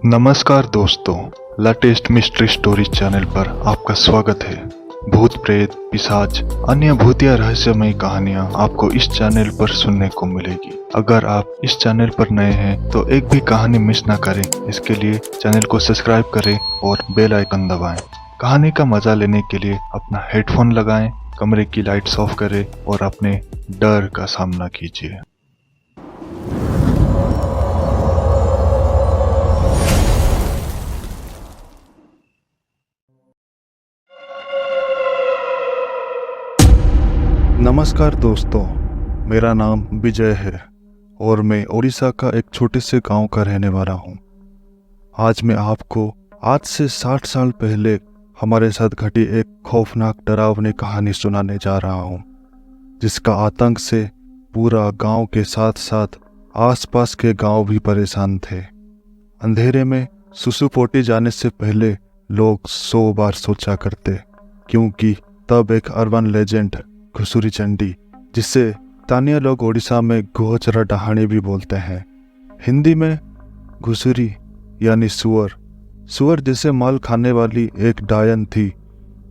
नमस्कार दोस्तों, latest mystery story channel पर आपका स्वागत है। भूत प्रेत, पिशाच, अन्य भूतिया रहस्यमय कहानियां आपको इस चैनल पर सुनने को मिलेगी। अगर आप इस चैनल पर नए हैं तो एक भी कहानी मिस ना करें, इसके लिए चैनल को सब्सक्राइब करें और बेल आइकन दबाएं। कहानी का मजा लेने के लिए अपना हेडफोन लगाएं, कमरे की लाइट्स ऑफ करें और अपने डर का सामना कीजिए। नमस्कार दोस्तों, मेरा नाम विजय है और मैं ओडिशा का एक छोटे से गांव का रहने वाला हूं। आज मैं आपको आज से 60 साल पहले हमारे साथ घटी एक खौफनाक डरावनी कहानी सुनाने जा रहा हूं, जिसका आतंक से पूरा गांव के साथ साथ आसपास के गांव भी परेशान थे। अंधेरे में सुसुपोटी जाने से पहले लोग 100 बार सोचा करते, क्योंकि तब एक अर्बन लेजेंड घुसुरी चंडी, जिसे स्थानीय लोग ओडिशा में गोचरा डहाणी भी बोलते हैं, हिंदी में घुसुरी यानी सुअर जैसे मल खाने वाली एक डायन थी,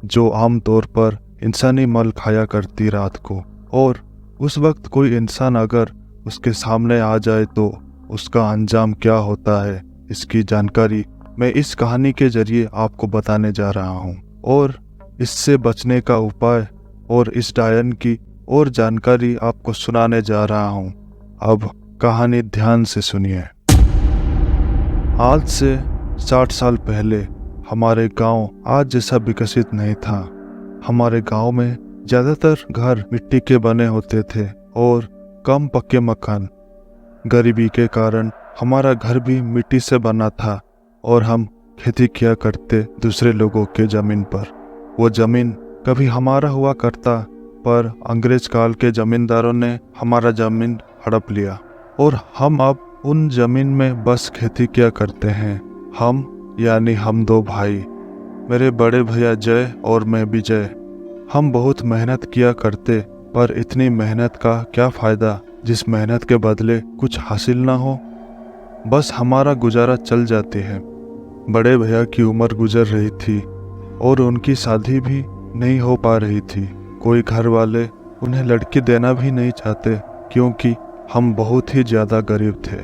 जो आमतौर पर इंसानी मल खाया करती रात को। और उस वक्त कोई इंसान अगर उसके सामने आ जाए तो उसका अंजाम क्या होता है, इसकी जानकारी मैं इस कहानी के जरिए आपको बताने जा रहा हूँ और इससे बचने का उपाय और इस डायन की और जानकारी आपको सुनाने जा रहा हूं। अब कहानी ध्यान से सुनिए। आज से 60 साल पहले हमारे गांव आज जैसा विकसित नहीं था। हमारे गांव में ज्यादातर घर मिट्टी के बने होते थे और कम पक्के मकान। गरीबी के कारण हमारा घर भी मिट्टी से बना था और हम खेती किया करते दूसरे लोगों के जमीन पर। वो जमीन कभी हमारा हुआ करता, पर अंग्रेज काल के जमींदारों ने हमारा जमीन हड़प लिया और हम अब उन जमीन में बस खेती किया करते हैं। हम यानी हम दो भाई, मेरे बड़े भैया जय और मैं विजय। हम बहुत मेहनत किया करते, पर इतनी मेहनत का क्या फायदा जिस मेहनत के बदले कुछ हासिल ना हो। बस हमारा गुजारा चल जाती है। बड़े भैया की उम्र गुजर रही थी और उनकी शादी भी नहीं हो पा रही थी। कोई घर वाले उन्हें लड़की देना भी नहीं चाहते, क्योंकि हम बहुत ही ज्यादा गरीब थे।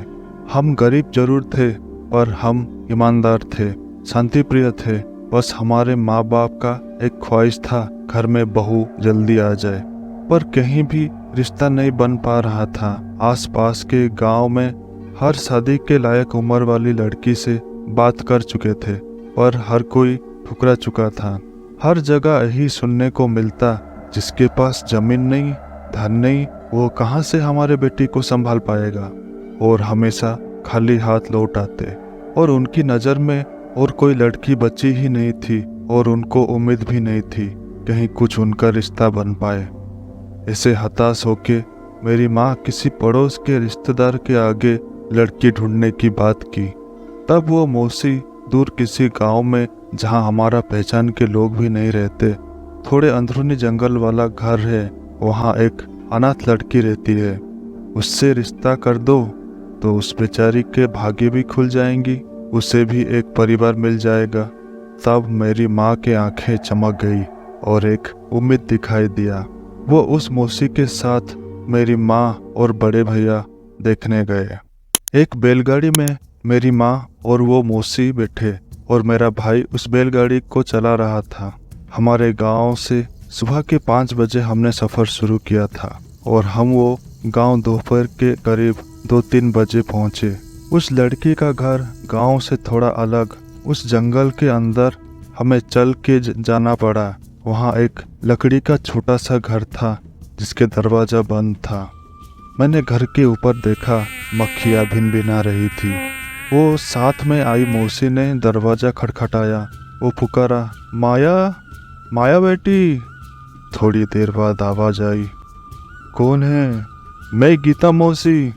हम गरीब जरूर थे, पर हम ईमानदार थे, शांति प्रिय थे। बस हमारे माँ बाप का एक ख्वाहिश था, घर में बहू जल्दी आ जाए, पर कहीं भी रिश्ता नहीं बन पा रहा था। आसपास के गांव में हर शादी के लायक उम्र वाली लड़की से बात कर चुके थे, पर हर कोई ठुकरा चुका था। हर जगह यही सुनने को मिलता, जिसके पास जमीन नहीं, धन नहीं, वो कहाँ से हमारे बेटी को संभाल पाएगा। और हमेशा खाली हाथ लौट आते और उनकी नज़र में और कोई लड़की बची ही नहीं थी और उनको उम्मीद भी नहीं थी कहीं कुछ उनका रिश्ता बन पाए। ऐसे हताश होके मेरी माँ किसी पड़ोस के रिश्तेदार के आगे लड़की ढूंढने की बात की। तब वो मौसी दूर किसी गांव में, जहां हमारा पहचान के लोग भी नहीं रहते, थोड़े अंदरूनी जंगल वाला घर है, वहां एक अनाथ लड़की रहती है। उससे रिश्ता कर दो तो उस बेचारी के भाग्य भी खुल जाएंगी, उसे भी एक परिवार मिल जाएगा। तब मेरी माँ के आंखें चमक गई और एक उम्मीद दिखाई दिया। वो उस मौसी के साथ मेरी माँ और बड़े भैया देखने गए। एक बैलगाड़ी में मेरी माँ और वो मौसी बैठे और मेरा भाई उस बैलगाड़ी को चला रहा था। हमारे गांव से सुबह के 5 बजे हमने सफ़र शुरू किया था और हम वो गांव दोपहर के करीब 2-3 बजे पहुंचे। उस लड़की का घर गांव से थोड़ा अलग, उस जंगल के अंदर हमें चल के जाना पड़ा। वहां एक लकड़ी का छोटा सा घर था, जिसके दरवाज़ा बंद था। मैंने घर के ऊपर देखा, मक्खियाँ भिनभिना रही थी। वो साथ में आई मौसी ने दरवाज़ा खटखटाया। वो पुकारा, माया, माया बेटी। थोड़ी देर बाद आवाज़ आई, कौन है? मैं गीता मौसी।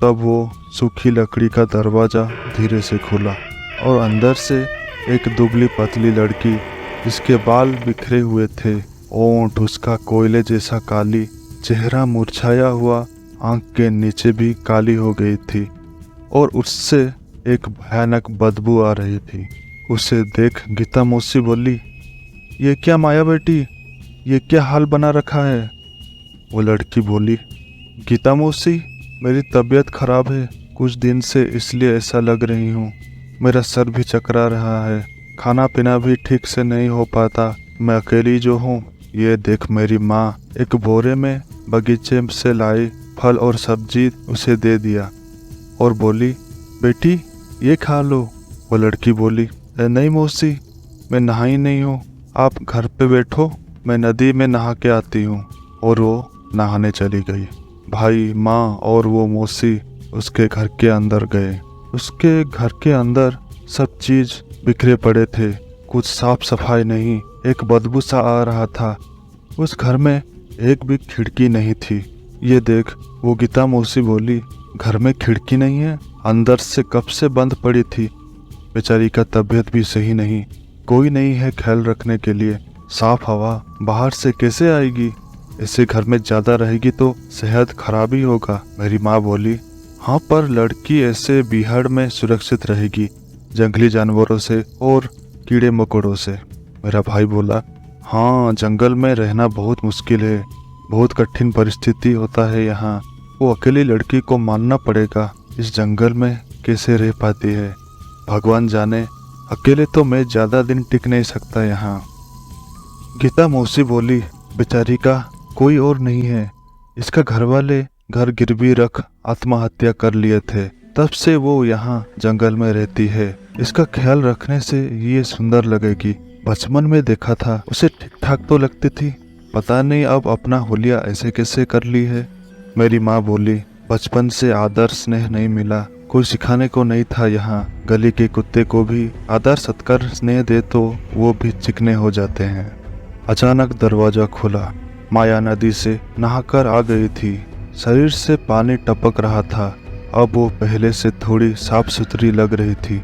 तब वो सूखी लकड़ी का दरवाज़ा धीरे से खुला और अंदर से एक दुबली पतली लड़की, जिसके बाल बिखरे हुए थे, ओंठ उसका कोयले जैसा काली, चेहरा मुरझाया हुआ, आंख के नीचे भी काली हो गई थी और उससे एक भयानक बदबू आ रही थी। उसे देख गीता मौसी बोली, ये क्या माया बेटी, ये क्या हाल बना रखा है। वो लड़की बोली, गीता मौसी, मेरी तबीयत खराब है कुछ दिन से, इसलिए ऐसा लग रही हूँ। मेरा सर भी चकरा रहा है, खाना पीना भी ठीक से नहीं हो पाता, मैं अकेली जो हूँ। ये देख मेरी माँ एक बोरे में बगीचे से लाई फल और सब्जी उसे दे दिया और बोली, बेटी ये खा लो। वो लड़की बोली, नहीं मौसी, मैं नहाई नहीं हूँ, आप घर पे बैठो, मैं नदी में नहा के आती हूँ। और वो नहाने चली गई। भाई, माँ और वो मौसी उसके घर के अंदर गए। उसके घर के अंदर सब चीज बिखरे पड़े थे, कुछ साफ सफाई नहीं, एक बदबू सा आ रहा था। उस घर में एक भी खिड़की नहीं थी। ये देख वो गीता मौसी बोली, घर में खिड़की नहीं है, अंदर से कब से बंद पड़ी थी। बेचारी का तबीयत भी सही नहीं, कोई नहीं है ख्याल रखने के लिए, साफ हवा बाहर से कैसे आएगी, ऐसे घर में ज्यादा रहेगी तो सेहत खराब ही होगा। मेरी माँ बोली, हाँ पर लड़की ऐसे बिहाड़ में सुरक्षित रहेगी, जंगली जानवरों से और कीड़े मकोड़ों से। मेरा भाई बोला, हाँ जंगल में रहना बहुत मुश्किल है, बहुत कठिन परिस्थिति होता है यहाँ, वो अकेली लड़की को मानना पड़ेगा, इस जंगल में कैसे रह पाती है, भगवान जाने, अकेले तो मैं ज्यादा दिन टिक नहीं सकता यहाँ। गीता मौसी बोली, बेचारी का कोई और नहीं है, इसका घर वाले घर गिरवी रख आत्महत्या कर लिए थे, तब से वो यहाँ जंगल में रहती है, इसका ख्याल रखने से ये सुंदर लगेगी, बचपन में देखा था उसे ठीक ठाक तो लगती थी, पता नहीं अब अपना हुलिया ऐसे कैसे कर ली है। मेरी माँ बोली, बचपन से आदर स्नेह नहीं मिला, कोई सिखाने को नहीं था यहाँ, गली के कुत्ते को भी आदर सत्कार स्नेह दे तो वो भी चिकने हो जाते हैं। अचानक दरवाजा खुला, माया नदी से नहाकर आ गई थी, शरीर से पानी टपक रहा था, अब वो पहले से थोड़ी साफ सुथरी लग रही थी,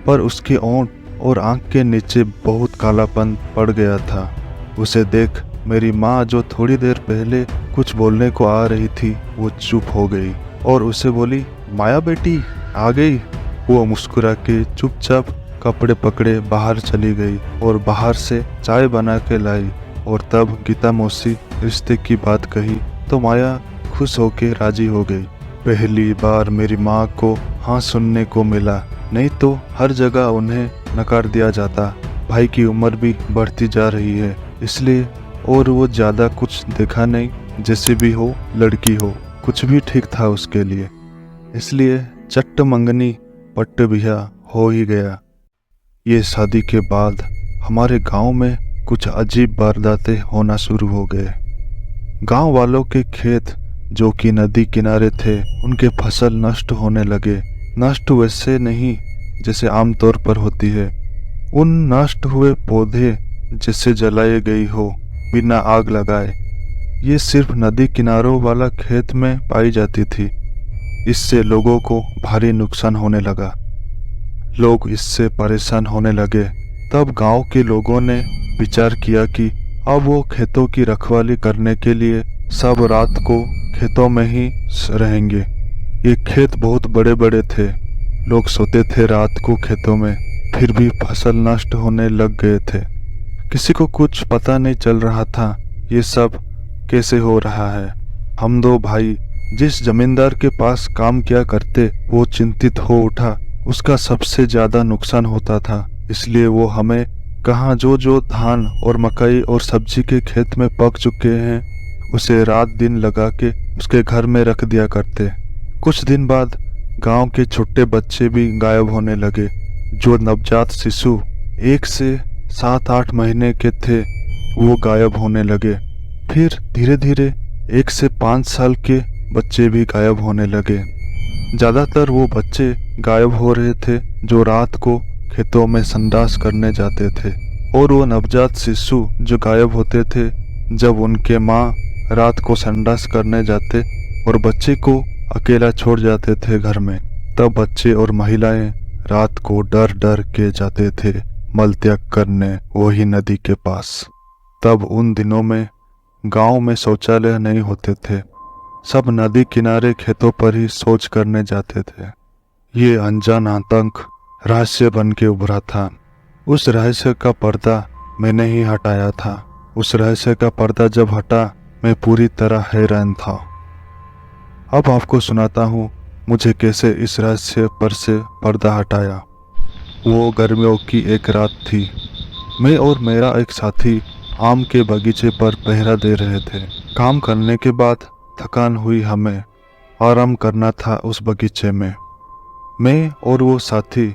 पर उसके ओंठ और आंख के नीचे बहुत कालापन पड़ गया था। उसे देख मेरी माँ, जो थोड़ी देर पहले कुछ बोलने को आ रही थी, वो चुप हो गई और उसे बोली, माया बेटी आ गई। वो मुस्कुरा के चुपचाप कपड़े पकड़े बाहर चली गई और बाहर से चाय बना के लाई, और तब गीता मौसी रिश्ते की बात कही तो माया खुश होके राजी हो गई। पहली बार मेरी माँ को हाँ सुनने को मिला, नहीं तो हर जगह उन्हें नकार दिया जाता। भाई की उम्र भी बढ़ती जा रही है इसलिए, और वो ज्यादा कुछ देखा नहीं, जैसे भी हो लड़की हो, कुछ भी ठीक था उसके लिए, इसलिए चट्ट मंगनी पट्ट बिहा हो ही गया। ये शादी के बाद हमारे गांव में कुछ अजीब वारदातें होना शुरू हो गए। गांव वालों के खेत जो कि नदी किनारे थे, उनके फसल नष्ट होने लगे। नष्ट वैसे नहीं जैसे आमतौर पर होती है, उन नष्ट हुए पौधे जैसे जलाए गई हो बिना आग लगाए। ये सिर्फ नदी किनारों वाला खेत में पाई जाती थी। इससे लोगों को भारी नुकसान होने लगा, लोग इससे परेशान होने लगे। तब गांव के लोगों ने विचार किया कि अब वो खेतों की रखवाली करने के लिए सब रात को खेतों में ही रहेंगे। ये खेत बहुत बड़े बड़े थे, लोग सोते थे रात को खेतों में, फिर भी फसल नष्ट होने लग गए थे। किसी को कुछ पता नहीं चल रहा था ये सब कैसे हो रहा है। हम दो भाई जिस जमींदार के पास काम किया करते, वो चिंतित हो उठा, उसका सबसे ज्यादा नुकसान होता था, इसलिए वो हमें कहा जो धान और मकई और सब्जी के खेत में पक चुके हैं उसे रात दिन लगा के उसके घर में रख दिया करते। कुछ दिन बाद गांव के छोटे बच्चे भी गायब होने लगे। जो नवजात शिशु 1 से 7-8 महीने के थे वो गायब होने लगे। फिर धीरे धीरे 1 से 5 साल के बच्चे भी गायब होने लगे। ज्यादातर वो बच्चे गायब हो रहे थे जो रात को खेतों में संडास करने जाते थे, और वो नवजात शिशु जो गायब होते थे जब उनके माँ रात को संडास करने जाते और बच्चे को अकेला छोड़ जाते थे घर में, तब बच्चे और महिलाएं रात को डर डर के जाते थे मलत्याग करने वही नदी के पास। तब उन दिनों में गांव में शौचालय नहीं होते थे, सब नदी किनारे खेतों पर ही शौच करने जाते थे। ये अनजान आतंक रहस्य बन के उभरा था। उस रहस्य का पर्दा मैंने ही हटाया था। उस रहस्य का पर्दा जब हटा, मैं पूरी तरह हैरान था। अब आपको सुनाता हूँ मुझे कैसे इस रहस्य पर से पर्दा हटाया। वो गर्मियों की एक रात थी। मैं और मेरा एक साथी आम के बगीचे पर पहरा दे रहे थे। काम करने के बाद थकान हुई, हमें आराम करना था उस बगीचे में। मैं और वो साथी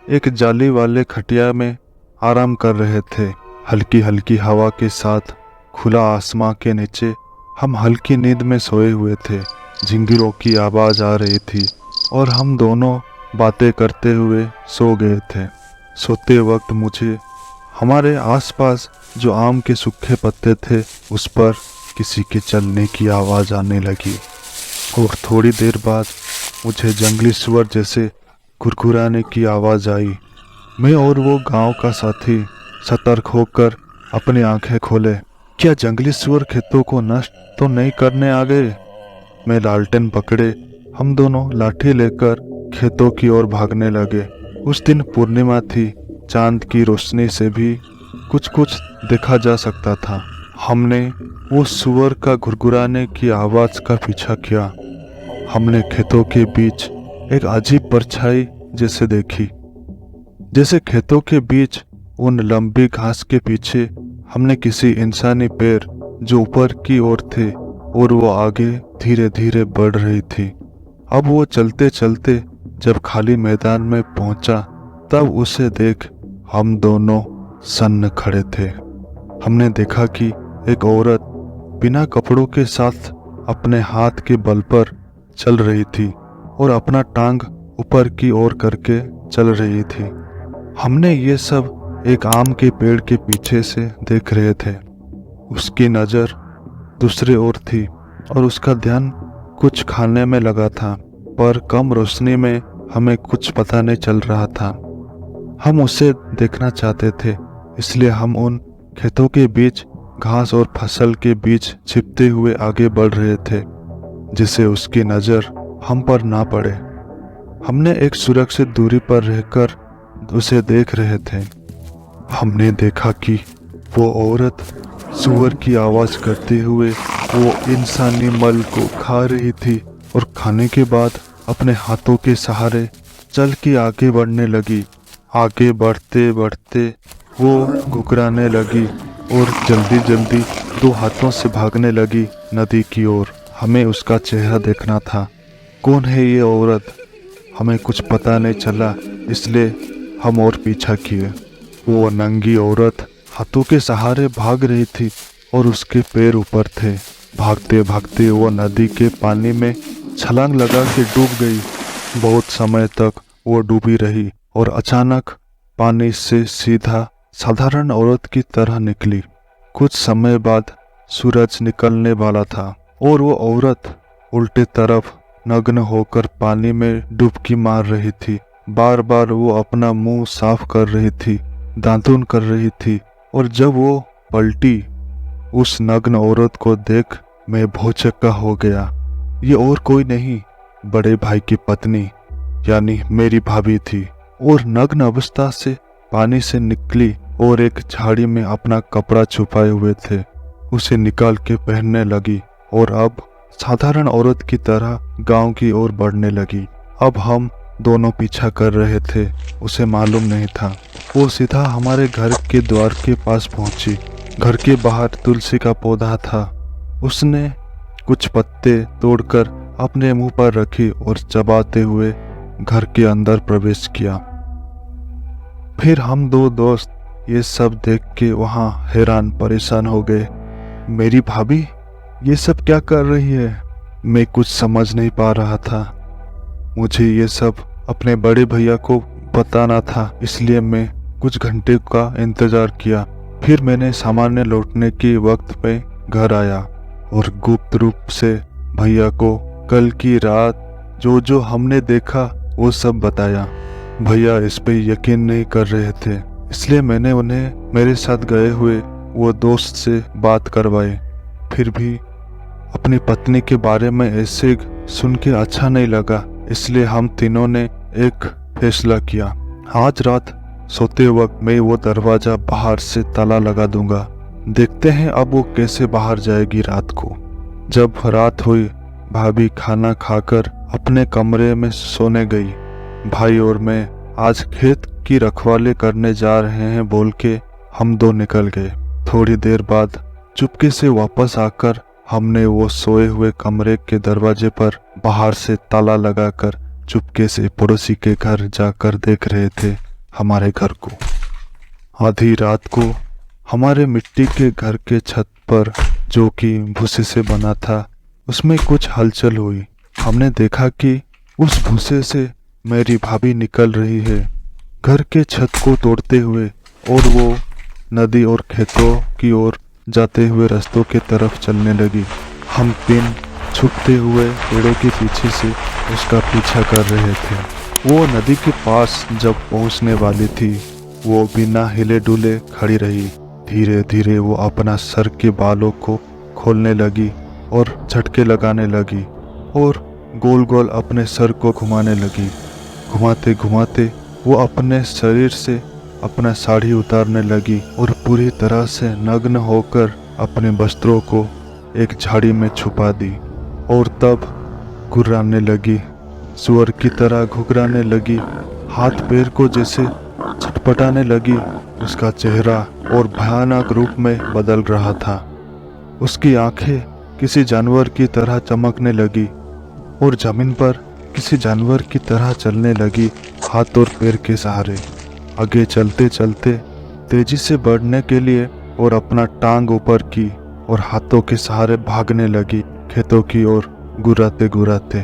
एक जाली वाले खटिया में आराम कर रहे थे। हल्की हल्की हवा के साथ खुला आसमां के नीचे हम हल्की नींद में सोए हुए थे। झिंगुरों की आवाज़ आ रही थी और हम दोनों बातें करते हुए सो गए थे। सोते वक्त मुझे हमारे आसपास जो आम के सूखे पत्ते थे उस पर किसी के चलने की आवाज़ आने लगी और थोड़ी देर बाद मुझे जंगली सुअर जैसे कुरकुराने की आवाज़ आई। मैं और वो गांव का साथी सतर्क होकर अपनी आंखें खोले। क्या जंगली सुअर खेतों को नष्ट तो नहीं करने आ गए? मैं लालटेन पकड़े हम दोनों लाठी लेकर खेतों की ओर भागने लगे। उस दिन पूर्णिमा थी। चांद की रोशनी से भी कुछ कुछ देखा जा सकता था। हमने वो सुअर का घुरघुराने की आवाज़ का पीछा किया। हमने खेतों के बीच एक अजीब परछाई जैसे देखी। जैसे खेतों के बीच उन लंबी घास के पीछे हमने किसी इंसानी पैर जो ऊपर की ओर थे और वो आगे धीरे धीरे बढ़ रही थी। अब वो चलते चलते जब खाली मैदान में पहुंचा तब उसे देख हम दोनों सन्न खड़े थे। हमने देखा कि एक औरत बिना कपड़ों के साथ अपने हाथ के बल पर चल रही थी और अपना टांग ऊपर की ओर करके चल रही थी। हमने ये सब एक आम के पेड़ के पीछे से देख रहे थे। उसकी नज़र दूसरी ओर थी और उसका ध्यान कुछ खाने में लगा था, पर कम रोशनी में हमें कुछ पता नहीं चल रहा था। हम उसे देखना चाहते थे, इसलिए हम उन खेतों के बीच घास और फसल के बीच छिपते हुए आगे बढ़ रहे थे, जिससे उसकी नज़र हम पर ना पड़े। हमने एक सुरक्षित दूरी पर रहकर उसे देख रहे थे। हमने देखा कि वो औरत सुअर की आवाज़ करते हुए वो इंसानी मल को खा रही थी और खाने के बाद अपने हाथों के सहारे चल के आगे बढ़ने लगी। आगे बढ़ते बढ़ते वो घुकराने लगी और जल्दी जल्दी दो हाथों से भागने लगी नदी की ओर। हमें उसका चेहरा देखना था। कौन है ये औरत? हमें कुछ पता नहीं चला, इसलिए हम और पीछा किए। वो नंगी औरत हाथों के सहारे भाग रही थी और उसके पैर ऊपर थे। भागते भागते वो नदी के पानी में छलांग लगा के डूब गई। बहुत समय तक वो डूबी रही और अचानक पानी से सीधा साधारण औरत की तरह निकली। कुछ समय बाद सूरज निकलने वाला था और वो औरत उल्टे तरफ नग्न होकर पानी में डुबकी मार रही थी। बार बार वो अपना मुंह साफ कर रही थी, दातून कर रही थी, और जब वो पलटी उस नग्न औरत को देख मैं भौचक्का हो गया। ये और कोई नहीं, बड़े भाई की पत्नी यानी मेरी भाभी थी और नग्न अवस्था से पानी से निकली और एक झाड़ी में अपना कपड़ा छुपाए हुए थे उसे निकाल के पहनने लगी और अब साधारण औरत की तरह गांव की ओर बढ़ने लगी। अब हम दोनों पीछा कर रहे थे, उसे मालूम नहीं था। वो सीधा हमारे घर के द्वार के पास पहुंची। घर के बाहर तुलसी का पौधा था। उसने कुछ पत्ते तोड़कर अपने मुंह पर रखी और चबाते हुए घर के अंदर प्रवेश किया। फिर हम दो दोस्त ये सब देख के वहां हैरान परेशान हो गए। मेरी भाभी ये सब क्या कर रही है? मैं कुछ समझ नहीं पा रहा था। मुझे ये सब अपने बड़े भैया को बताना था, इसलिए मैं कुछ घंटे का इंतजार किया। फिर मैंने सामान्य लौटने के वक्त पे घर आया और गुप्त रूप से भैया को कल की रात जो जो हमने देखा वो सब बताया। भैया इस पे यकीन नहीं कर रहे थे, इसलिए मैंने उन्हें मेरे साथ गए हुए वो दोस्त से बात करवाई। फिर भी अपनी पत्नी के बारे में ऐसे सुन के अच्छा नहीं लगा, इसलिए हम तीनों ने एक फैसला किया। आज रात सोते वक्त मैं वो दरवाजा बाहर से ताला लगा दूंगा। देखते हैं अब वो कैसे बाहर जाएगी रात को। जब रात हुई, भाभी खाना खाकर अपने कमरे में सोने गई। भाई और मैं आज खेत की रखवाली करने जा रहे हैं बोल के हम दो निकल गए। थोड़ी देर बाद चुपके से वापस आकर हमने वो सोए हुए कमरे के दरवाजे पर बाहर से ताला लगाकर चुपके से पड़ोसी के घर जाकर देख रहे थे हमारे घर को। आधी रात को हमारे मिट्टी के घर के छत पर, जो कि भूसे से बना था, उसमें कुछ हलचल हुई। हमने देखा कि उस भूसे से मेरी भाभी निकल रही है घर के छत को तोड़ते हुए, और वो नदी और खेतों की ओर जाते हुए रास्तों की तरफ चलने लगी। हम तीन छुपते हुए पेड़ों के पीछे से उसका पीछा कर रहे थे। वो नदी के पास जब पहुंचने वाली थी, वो बिना हिले डुले खड़ी रही। धीरे धीरे वो अपना सर के बालों को खोलने लगी और झटके लगाने लगी और गोल गोल अपने सर को घुमाने लगी। घुमाते घुमाते वो अपने शरीर से अपना साड़ी उतारने लगी और पूरी तरह से नग्न होकर अपने वस्त्रों को एक झाड़ी में छुपा दी और तब घुर्राने लगी, सुअर की तरह घुघराने लगी, हाथ पैर को जैसे छटपटाने लगी। उसका चेहरा और भयानक रूप में बदल रहा था। उसकी आंखें किसी जानवर की तरह चमकने लगी और जमीन पर किसी जानवर की तरह चलने लगी, हाथ और पैर के सहारे। आगे चलते चलते तेजी से बढ़ने के लिए और अपना टांग ऊपर की और हाथों के सहारे भागने लगी खेतों की ओर गुर्राते गुर्राते।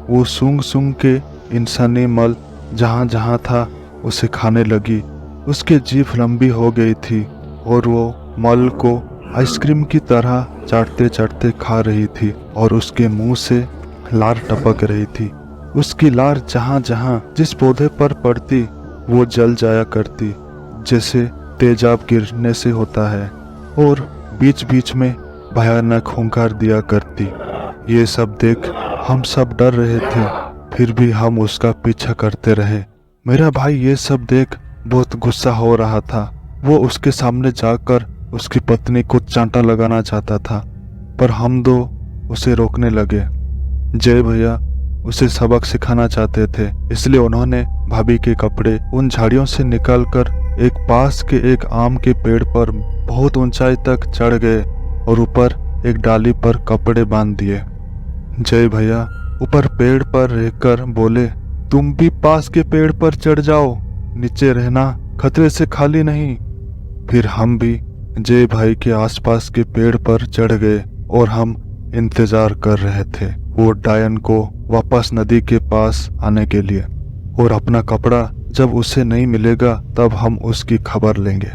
वो सूंघ सूंघ के इंसानी मल जहाँ जहाँ था उसे खाने लगी। उसकी जीभ लंबी हो गई थी और वो मल को आइसक्रीम की तरह चाटते चाटते खा रही थी और उसके मुंह से लार टपक रही थी। उसकी लार जहाँ जहाँ जिस पौधे पर पड़ती वो जल जाया करती, जैसे तेजाब गिरने से होता है, और बीच बीच में भयानक हुंकार दिया करती। ये सब देख हम सब डर रहे थे, फिर भी हम उसका पीछा करते रहे। मेरा भाई ये सब देख बहुत गुस्सा हो रहा था। वो उसके सामने जाकर उसकी पत्नी को चांटा लगाना चाहता था, पर हम दो उसे रोकने लगे। जय भैया उसे सबक सिखाना चाहते थे, इसलिए उन्होंने भाभी के कपड़े उन झाड़ियों से निकालकर एक पास के एक आम के पेड़ पर बहुत ऊंचाई तक चढ़ गए और ऊपर एक डाली पर कपड़े बांध दिए। जय भैया ऊपर पेड़ पर रहकर बोले, तुम भी पास के पेड़ पर चढ़ जाओ, नीचे रहना, खतरे से खाली नहीं। फिर हम भी जय भाई के आसपास के पेड़ पर चढ़ गए और हम इंतजार कर रहे थे वो डायन को वापस नदी के पास आने के लिए, और अपना कपड़ा जब उसे नहीं मिलेगा तब हम उसकी खबर लेंगे।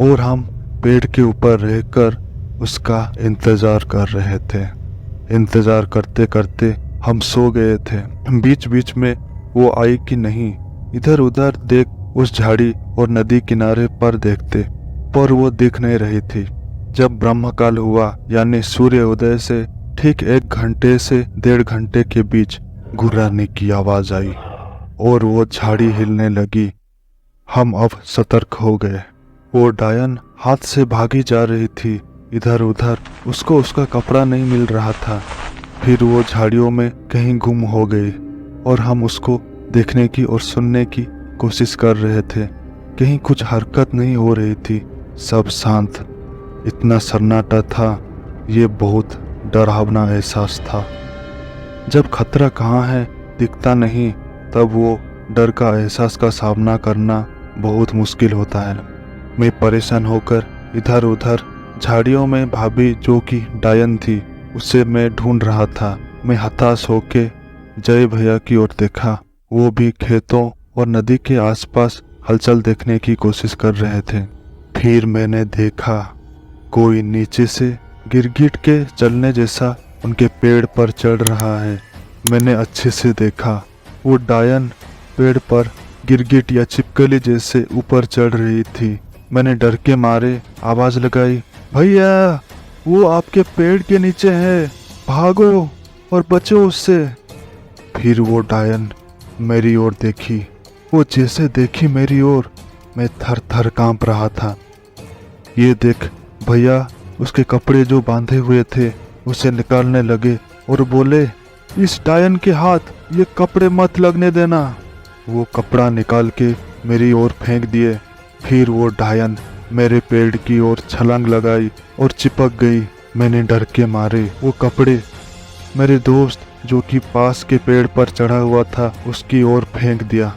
और हम पेड़ के ऊपर रहकर उसका इंतजार कर रहे थे। इंतजार करते करते हम सो गए थे। बीच बीच में वो आई कि नहीं, इधर उधर देख उस झाड़ी और नदी किनारे पर देखते, पर वो दिख नहीं रही थी। जब ब्रह्मकाल हुआ, यानी सूर्य उदय से ठीक 1 घंटे से 1.5 घंटे के बीच घुर्राने की आवाज आई और वो झाड़ी हिलने लगी। हम अब सतर्क हो गए। वो डायन हाथ से भागी जा रही थी इधर उधर, उसको उसका कपड़ा नहीं मिल रहा था। फिर वो झाड़ियों में कहीं गुम हो गई और हम उसको देखने की और सुनने की कोशिश कर रहे थे। कहीं कुछ हरकत नहीं हो रही थी, सब शांत। इतना सन्नाटा था, ये बहुत डरावना एहसास था। जब खतरा कहाँ है दिखता नहीं, तब वो डर का एहसास का सामना करना बहुत मुश्किल होता है। मैं परेशान होकर इधर उधर झाड़ियों में भाभी जो कि डायन थी उसे मैं ढूंढ रहा था। मैं हताश होके जय भैया की ओर देखा। वो भी खेतों और नदी के आसपास हलचल देखने की कोशिश कर रहे थे। फिर मैंने देखा कोई नीचे से गिरगिट के चलने जैसा उनके पेड़ पर चढ़ रहा है। मैंने अच्छे से देखा, वो डायन पेड़ पर गिरगिट या छिपकली जैसे ऊपर चढ़ रही थी। मैंने डर के मारे आवाज लगाई, भैया वो आपके पेड़ के नीचे है, भागो और बचो उससे। फिर वो डायन मेरी ओर देखी। वो जैसे देखी मेरी ओर, मैं थर थर कांप रहा था। ये देख भैया उसके कपड़े जो बांधे हुए थे उसे निकालने लगे और बोले, इस डायन के हाथ ये कपड़े मत लगने देना। वो कपड़ा निकाल के मेरी ओर फेंक दिए। फिर वो डायन मेरे पेड़ की ओर छलांग लगाई और चिपक गई। मैंने डर के मारे वो कपड़े मेरे दोस्त जो कि पास के पेड़ पर चढ़ा हुआ था उसकी ओर फेंक दिया।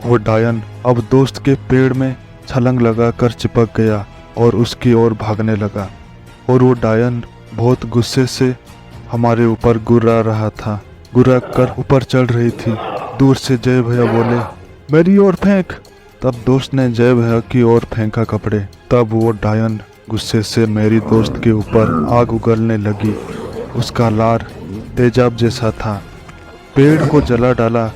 वो डायन अब दोस्त के पेड़ में छलांग लगाकर चिपक गया और उसकी ओर भागने लगा। और वो डायन बहुत गुस्से से हमारे ऊपर गुर्रा रहा था, गुर्रा कर ऊपर चढ़ रही थी। दूर से जय भैया बोले, मेरी ओर फेंक। तब दोस्त ने जय भैया की ओर फेंका कपड़े। तब वो डायन गुस्से से मेरी दोस्त के ऊपर आग उगलने लगी। उसका लार तेजाब जैसा था, पेड़ को जला डाला।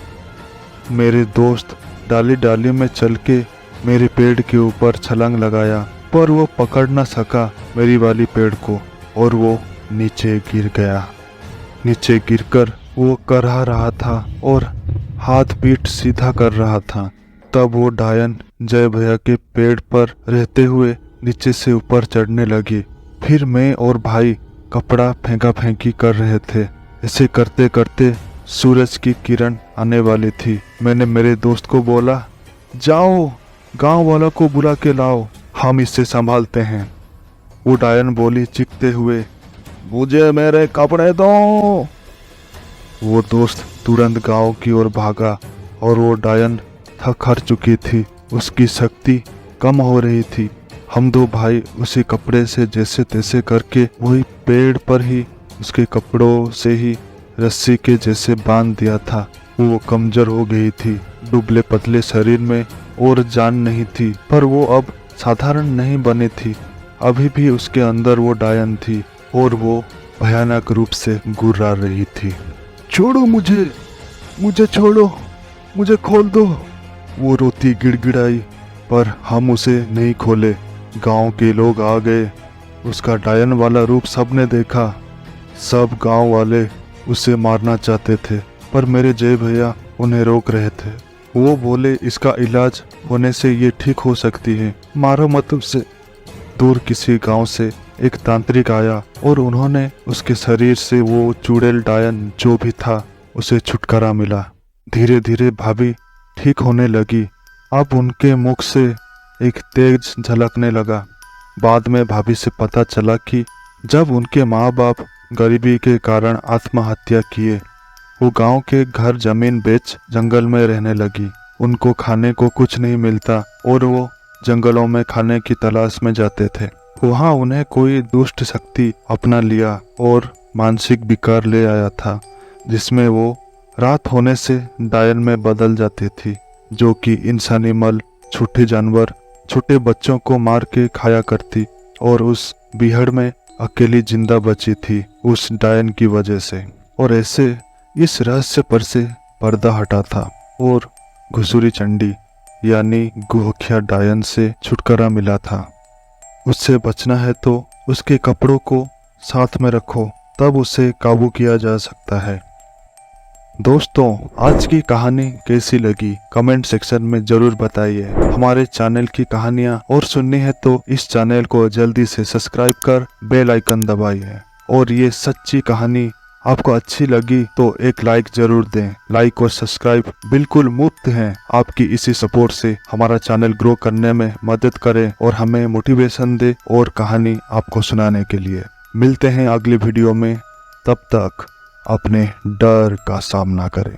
मेरे दोस्त डाली डाली में चल के मेरे पेड़ के ऊपर छलांग लगाया, पर वो पकड़ न सका मेरी वाली पेड़ को और वो नीचे गिर गया। नीचे गिरकर वो करहा रहा था और हाथ पीठ सीधा कर रहा था। तब वो डायन जय भैया के पेड़ पर रहते हुए नीचे से ऊपर चढ़ने लगी। फिर मैं और भाई कपड़ा फेंका फेंकी कर रहे थे। ऐसे करते करते सूरज की किरण आने वाली थी। मैंने मेरे दोस्त को बोला, जाओ गांव वालों को बुला के लाओ, हम इसे संभालते हैं। वो डायन बोली चीखते हुए, मुझे मेरे कपड़े दो। वो दोस्त तुरंत गांव की ओर भागा और वो डायन थक हार चुकी थी, उसकी शक्ति कम हो रही थी। हम दो भाई उसी कपड़े से जैसे तैसे करके वही पेड़ पर ही उसके कपड़ों से ही रस्सी के जैसे बांध दिया था। वो कमजोर हो गई थी, दुबले पतले शरीर में और जान नहीं थी, पर वो अब साधारण नहीं बनी थी। अभी भी उसके अंदर वो डायन थी और वो भयानक रूप से गुर्रा रही थी। छोड़ो मुझे, मुझे छोड़ो, मुझे खोल दो। वो रोती गिड़गिड़ाई, पर हम उसे नहीं खोले। गांव के लोग आ गए। उसका डायन वाला रूप सबने देखा। सब गांव वाले उसे मारना चाहते थे, पर मेरे जय भैया उन्हें रोक रहे थे। वो बोले, इसका इलाज होने से ये ठीक हो सकती है, मारो मत उसे। दूर किसी गांव से एक तांत्रिक आया और उन्होंने उसके शरीर से वो चुड़ैल डायन जो भी था उसे छुटकारा मिला। धीरे धीरे भाभी ठीक होने लगी। अब उनके मुख से एक तेज झलकने लगा। बाद में भाभी से पता चला कि जब उनके माँ बाप गरीबी के कारण आत्महत्या किए, वो गांव के घर जमीन बेच जंगल में रहने लगी। उनको खाने को कुछ नहीं मिलता और वो जंगलों में खाने की तलाश में जाते थे। वहां उन्हें कोई दुष्ट शक्ति अपना लिया और मानसिक विकार ले आया था, जिसमें वो रात होने से डायन में बदल जाती थी, जो कि इंसानी मल, छोटे जानवर, छोटे बच्चों को मार के खाया करती और उस बीहड़ में अकेली जिंदा बची थी उस डायन की वजह से। और ऐसे इस रहस्य पर से पर्दा हटा था और घुसुरी चंडी यानी गुहख्या डायन से छुटकारा मिला था। उससे बचना है तो उसके कपड़ों को साथ में रखो, तब उसे काबू किया जा सकता है। दोस्तों, आज की कहानी कैसी लगी कमेंट सेक्शन में जरूर बताइए। हमारे चैनल की कहानियाँ और सुननी है तो इस चैनल को जल्दी से सब्सक्राइब कर बेल आइकन दबाइए। और ये सच्ची कहानी आपको अच्छी लगी तो एक लाइक जरूर दें। लाइक और सब्सक्राइब बिल्कुल मुफ्त हैं। आपकी इसी सपोर्ट से हमारा चैनल ग्रो करने में मदद करें और हमें मोटिवेशन दे और कहानी आपको सुनाने के लिए। मिलते हैं अगली वीडियो में, तब तक अपने डर का सामना करें।